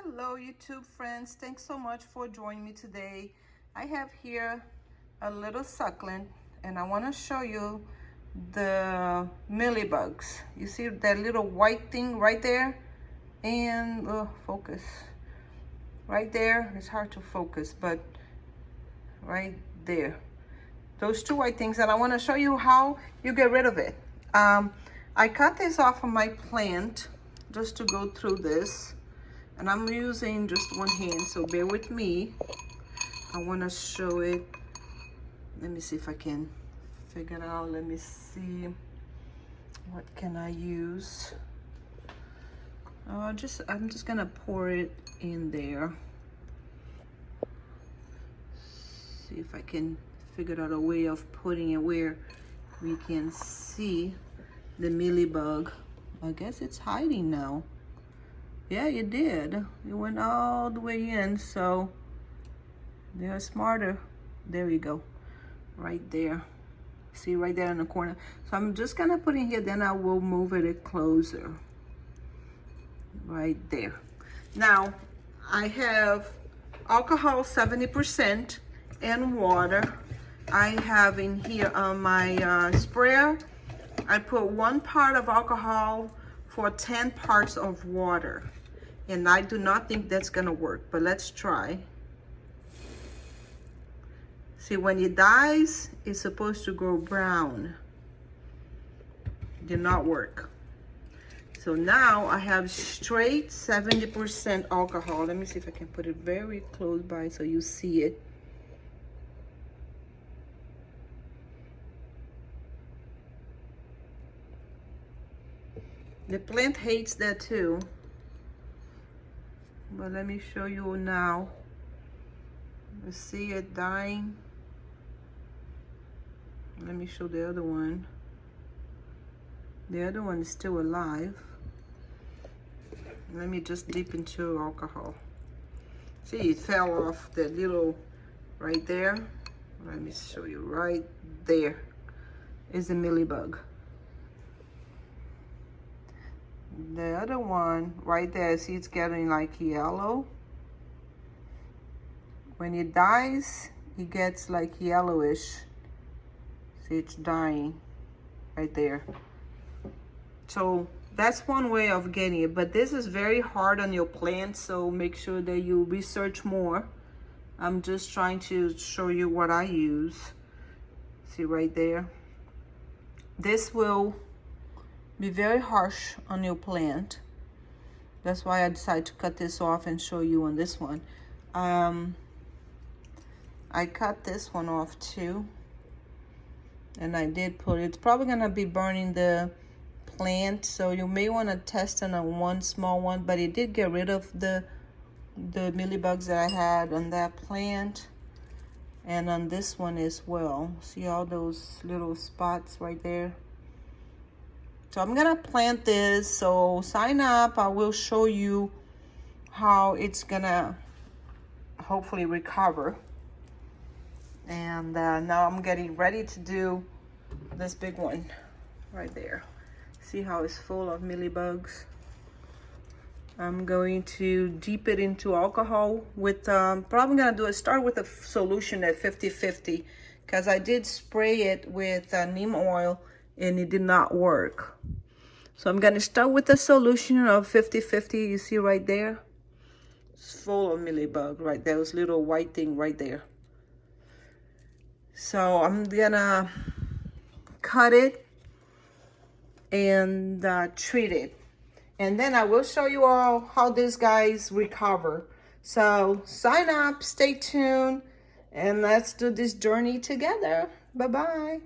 Hello YouTube friends, thanks so much for joining me today. I have here a little succulent and I want to show you the mealy bugs. You see that little white thing right there? And focus right there. It's hard to focus, but right there, those two white things, and I want to show you how you get rid of it. I cut this off of my plant just to go through this. And I'm using just one hand, so bear with me. I want to show it. Let me see if I can figure it out. Let me see. What can I use? I'm just gonna pour it in there. See if I can figure out a way of putting it where we can see the mealy bug. I guess it's hiding now. Yeah, it did. It went all the way in, so they're smarter. There you go, right there. See, right there in the corner. So I'm just gonna put it here, then I will move it closer. Right there. Now, I have alcohol 70% and water. I have in here on my sprayer, I put 1 part of alcohol for 10 parts of water. And I do not think that's gonna work, but let's try. See, when it dies, it's supposed to go brown. Did not work. So now I have straight 70% alcohol. Let me see if I can put it very close by so you see it. The plant hates that too. But let me show you now. You see it dying. Let me show the other one. The other one is still alive. Let me just dip into alcohol. See, it fell off the little right there. Let me show you right there is the mealy bug. The other one right there, see, it's getting like yellow. When it dies, it gets like yellowish. See, it's dying right there. So that's one way of getting it, but this is very hard on your plant, so make sure that you research more. I'm just trying to show you what I use. See right there? This will be very harsh on your plant. That's why I decided to cut this off and show you on this one. I cut this one off too, and I did put it's probably gonna be burning the plant, so you may want to test on one small one, but it did get rid of the mealy bugs that I had on that plant and on this one as well. See all those little spots right there? So I'm gonna plant this, so sign up. I will show you how it's gonna hopefully recover. And now I'm getting ready to do this big one right there. See how it's full of mealy bugs? I'm going to dip it into alcohol with, probably gonna start with a solution at 50-50, because I did spray it with neem oil and it did not work. So I'm gonna start with a solution of 50-50. You see right there? It's full of mealy bug right there. Those little white thing right there. So I'm gonna cut it and treat it. And then I will show you all how these guys recover. So sign up, stay tuned, and let's do this journey together. Bye-bye.